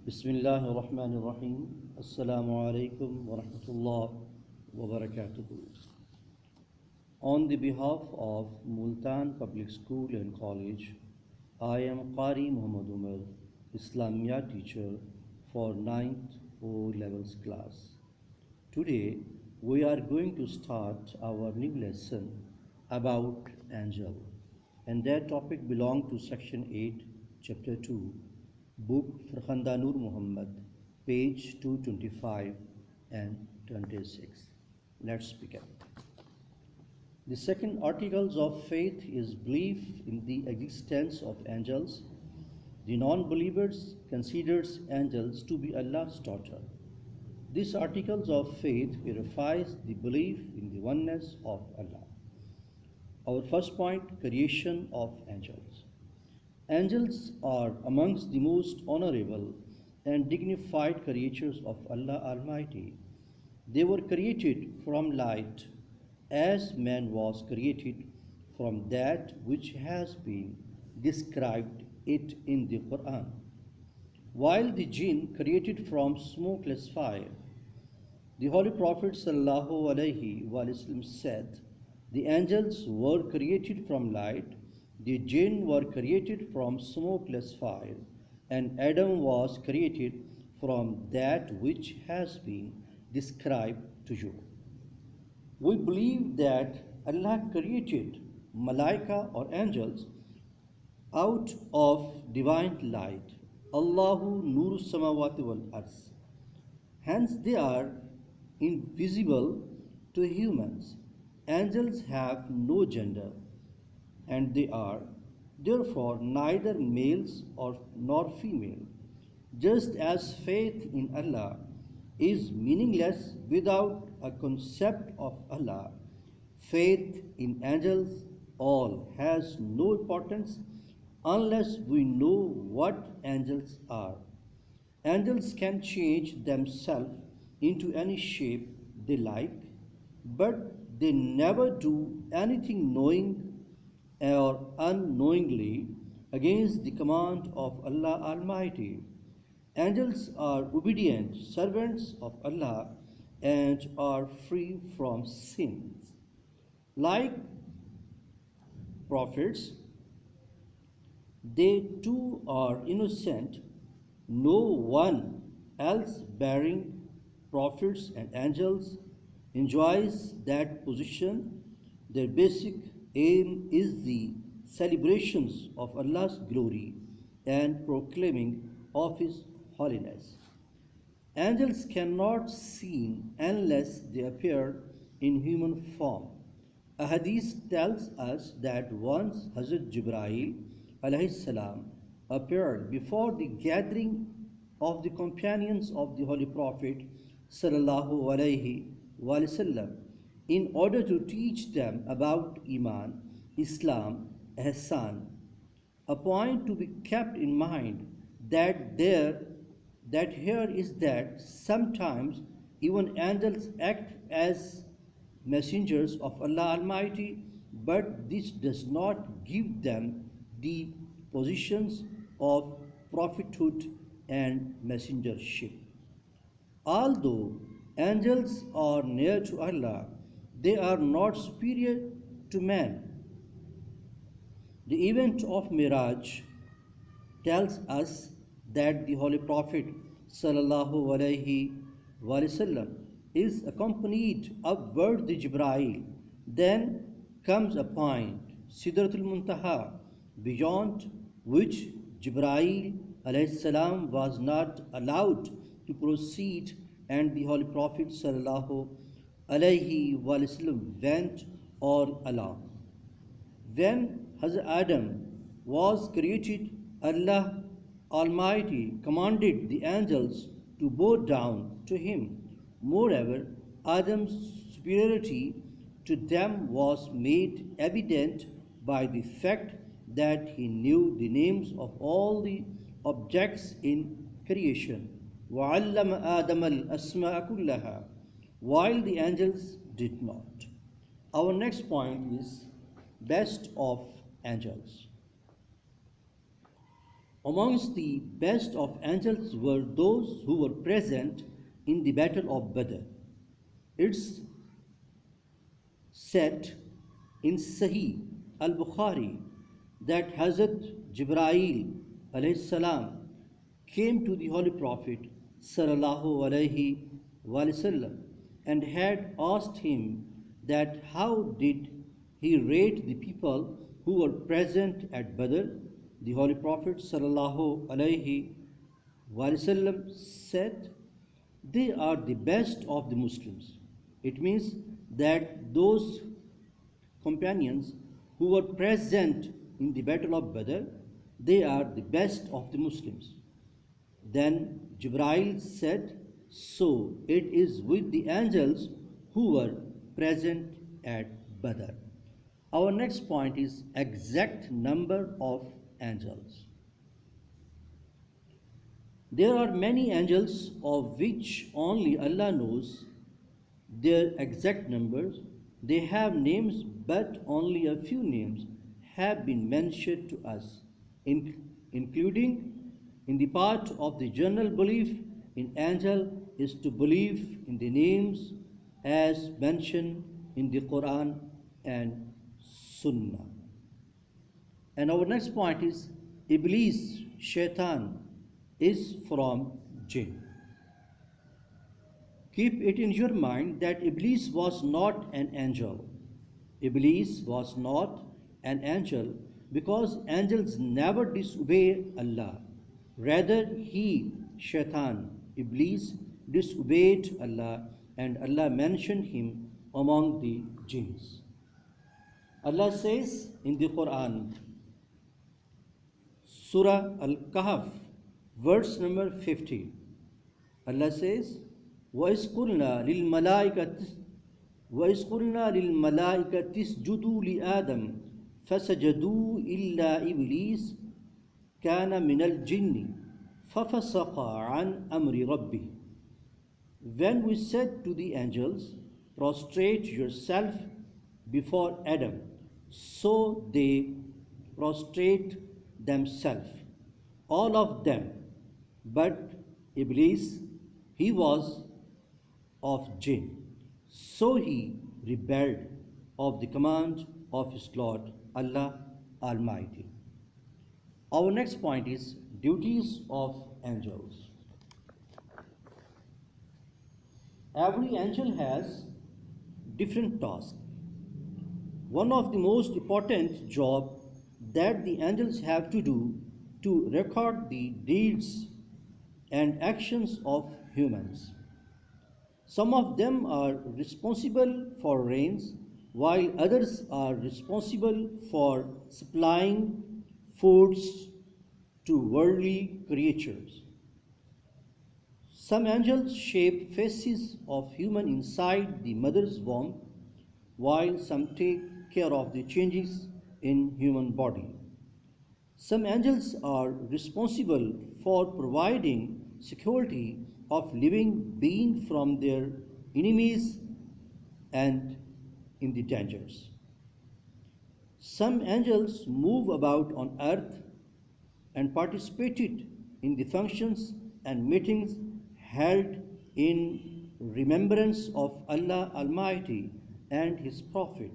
Bismillahir Rahmanir Rahim. Assalamu alaikum wa rahmatullah wa barakatuh. On the behalf of Multan Public School and College, I am Qari M Omer, Islamiat teacher for 9th O levels class. Today we are going to start our new lesson about angel, and that topic belongs to section 8, chapter 2, book Farkhandanur Muhammad, page 225 and 26. Let's begin. The second articles of faith is belief in the existence of angels. The non-believers considers angels to be Allah's daughter. This articles of faith verifies the belief in the oneness of Allah. Our first point, creation of angels. Angels are amongst the most honorable and dignified creatures of Allah Almighty. They were created from light, as man was created from that which has been described it in the Quran. While the jinn created from smokeless fire, the Holy Prophet ﷺ said, the angels were created from light, the jinn were created from smokeless fire, and Adam was created from that which has been described to you. We believe that Allah created malaika or angels out of divine light. Allahu nuru samawati wal ars. Hence they are invisible to humans. Angels have no gender, and they are therefore neither males nor female. Just as faith in Allah is meaningless without a concept of Allah, faith in angels all has no importance unless we know what angels are. Angels can change themselves into any shape they like, but they never do anything knowing or unknowingly against the command of Allah Almighty. Angels are obedient servants of Allah and are free from sins. Like prophets, they too are innocent. No one else bearing prophets and angels enjoys that position. Their basic aim is the celebrations of Allah's glory and proclaiming of His holiness. Angels cannot seen unless they appear in human form. A hadith tells us that once Hazrat Jibreel alayhi salam appeared before the gathering of the companions of the Holy Prophet sallallahu alaihi wasallam in order to teach them about Iman, Islam, Ihsan. A point to be kept in mind that here is that sometimes even angels act as messengers of Allah Almighty, but this does not give them the positions of prophethood and messengership. Although angels are near to Allah, they are not superior to man. The event of Miraj tells us that the Holy Prophet sallallahu alaihi wasallam is accompanied upward the Jibreel. Then comes a point, Sidratul Muntaha, beyond which Jibreel alayhi salam was not allowed to proceed, and the Holy Prophet sallallahu alaihi wasallam went all along. When Hazrat Adam was created, Allah Almighty commanded the angels to bow down to him. Moreover, Adam's superiority to them was made evident by the fact that he knew the names of all the objects in creation. وَعَلَّمَ آدَمَ الْأَسْمَاءَ كُلَّهَا, while the angels did not. Our next point is best of angels. Amongst the best of angels were those who were present in the battle of Badr. It's said in Sahih al-Bukhari that Hazrat Jibreel alayhi salam came to the Holy Prophet sallallahu alayhi wasallam and had asked him that how did he rate the people who were present at Badr. The Holy Prophet sallallahu alayhi wasallam said, they are the best of the Muslims. It means that those companions who were present in the battle of Badr, they are the best of the Muslims. Then Jibreel said, so it is with the angels who were present at Badr. Our next point is exact number of angels. There are many angels of which only Allah knows their exact numbers. They have names, but only a few names have been mentioned to us, including in the part of the general belief in angel is to believe in the names as mentioned in the Quran and Sunnah. And our next point is Iblis, Shaitan, is from jinn. Keep it in your mind that Iblis was not an angel. Iblis was not an angel because angels never disobey Allah. Rather, he, Shaitan, Iblis, disobeyed Allah and Allah mentioned him among the jinns. Allah says in the Quran, Surah Al-Kahf, verse number 50, Allah says, وَإِذْ قُلْنَا لِلْمَلَائِكَةِ اسْجُدُوا لِآدَمَ فَسَجَدُوا إِلَّا إِبْلِيسَ كَانَ مِنَ الْجِنِّ فَفَسَقَ عَنْ أَمْرِ رَبِّهِ. When we said to the angels, prostrate yourself before Adam, so they prostrate themselves, all of them. But Iblis, he was of jinn, so he rebelled of the command of his Lord, Allah Almighty. Our next point is duties of angels. Every angel has different tasks. One of the most important jobs that the angels have to do to record the deeds and actions of humans. Some of them are responsible for rains, while others are responsible for supplying foods to worldly creatures. Some angels shape faces of human inside the mother's womb, while some take care of the changes in human body. Some angels are responsible for providing security of living beings from their enemies and in the dangers. Some angels move about on earth and participated in the functions and meetings held in remembrance of Allah Almighty and His Prophet.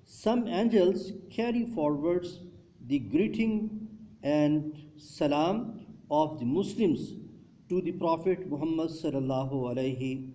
Some angels carry forwards the greeting and salam of the Muslims to the Prophet Muhammad sallallahu alaihi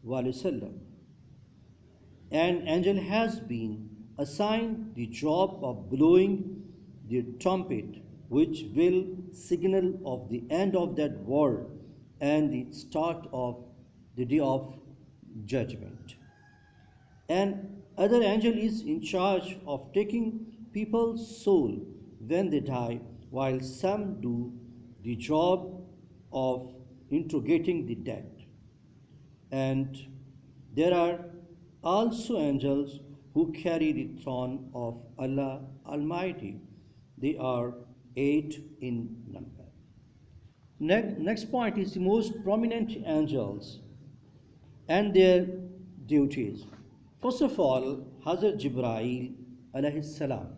wasallam. An angel has been assigned the job of blowing the trumpet, which will signal of the end of that world and the start of the day of judgment. An other angel is in charge of taking people's soul when they die, while some do the job of interrogating the dead. And there are also angels who carry the throne of Allah Almighty. They are 8 in number. Next point is the most prominent angels and their duties. First of all, Hazrat Jibreel alayhi salam.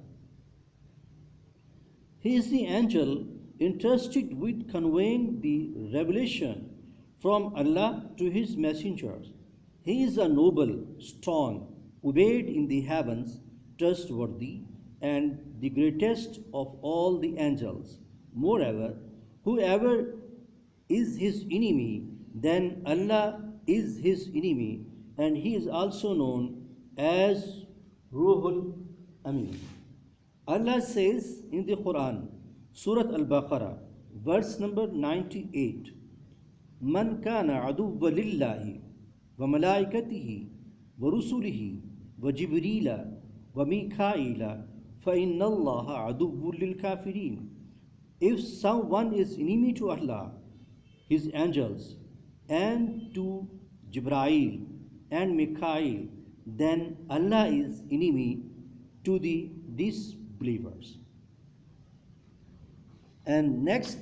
He is the angel entrusted with conveying the revelation from Allah to His messengers. He is a noble, strong, obeyed in the heavens, trustworthy, and the greatest of all the angels. Moreover, whoever is his enemy, then Allah is his enemy, and he is also known as Ruhul Amin. Allah says in the Quran, Surah Al-Baqarah, verse number 98, Man kana aduwwa lillahi wa malaikatihi wa rusulihi wa Jibrila wa Mikaila fa inna Allaha aduwwul lil kafirin. If someone is enemy to Allah, His angels, and to Jibrail and Mikail, then Allah is enemy to the disbelievers. And next,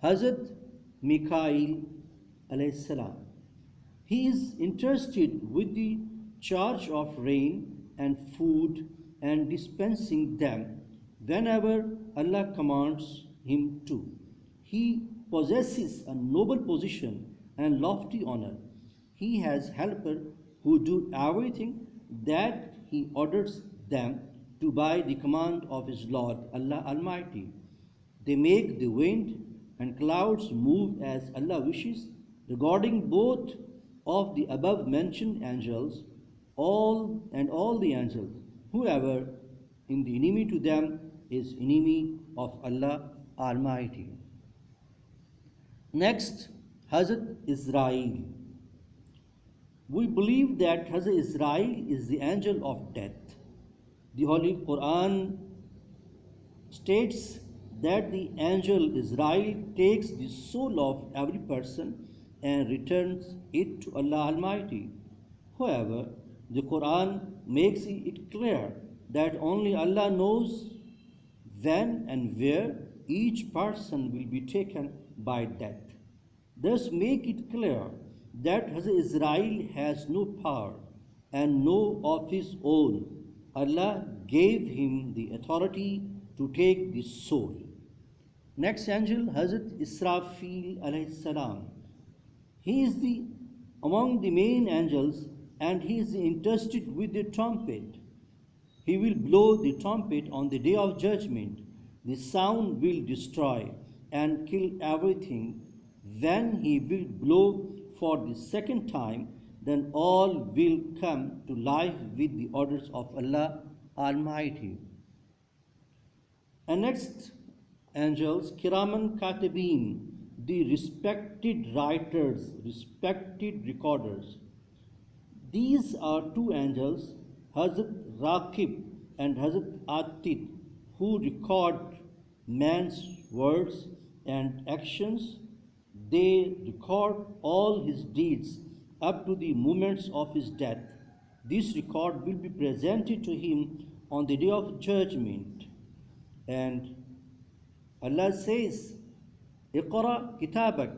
Hazrat Mikail alayhi salam. He is entrusted with the charge of rain and food and dispensing them whenever Allah commands him to. He possesses a noble position and lofty honor. He has helpers who do everything that he orders them to by the command of his Lord Allah Almighty. They make the wind and clouds move as Allah wishes. Regarding both of the above mentioned angels, all the angels, whoever is the enemy to them is enemy of Allah Almighty. Next, Hazrat Israel. We believe that Hazrat Israel is the angel of death. The Holy Quran states that the angel Israel takes the soul of every person and returns it to Allah Almighty. However, the Quran makes it clear that only Allah knows when and where each person will be taken by death. Thus make it clear that Hazrat Israel has no power and no of his own. Allah gave him the authority to take the soul. Next angel, Hazrat Israfil alayhi salam. He is among the main angels, and he is entrusted with the trumpet. He will blow the trumpet on the day of judgment. The sound will destroy and kill everything. When he will blow for the second time, then all will come to life with the orders of Allah Almighty. And next angels, Kiraman Katibin, the respected writers, respected recorders. These are two angels, Hazrat Raqib and Hazrat Atid, who record man's words and actions. They record all his deeds up to the moments of his death. This record will be presented to him on the day of judgment. And Allah says, Iqra kitabak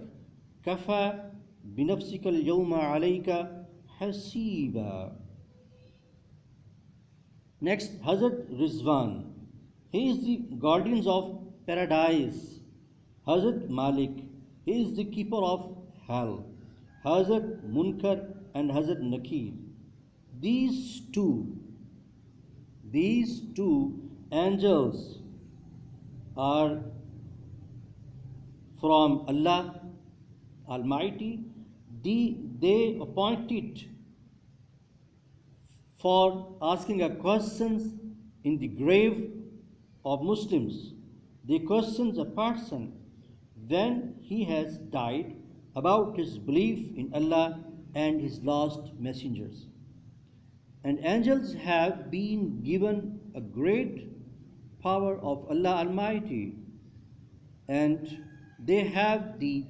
kafa binafsika al-yawma alayka hasiba. Next, Hazrat Rizwan. He is the guardians of paradise. Hazrat Malik. He is the keeper of hell. Hazrat Munkar and Hazrat Nakir. These two angels are from Allah Almighty. They appointed for asking a questions in the grave of Muslims. They questions a person when he has died about his belief in Allah and his last messengers. And angels have been given a great power of Allah Almighty, and they have the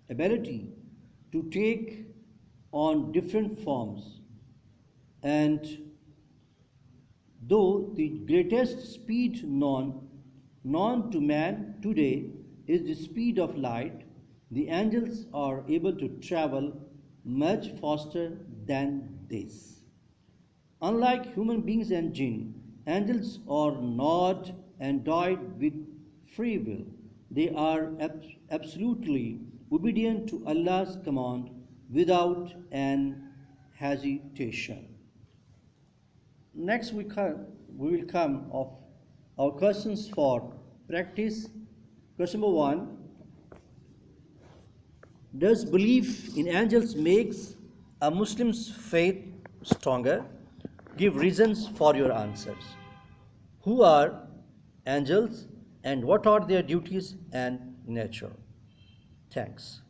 ability to take on different forms. And though the greatest speed known to man today is the speed of light, the angels are able to travel much faster than this. Unlike human beings and jinn, angels are not endowed with free will. They are absolutely obedient to Allah's command without an hesitation. Next, we will come of our questions for practice. Question number 1: does belief in angels makes a Muslim's faith stronger? Give reasons for your answers. Who are angels and what are their duties and nature? Thanks.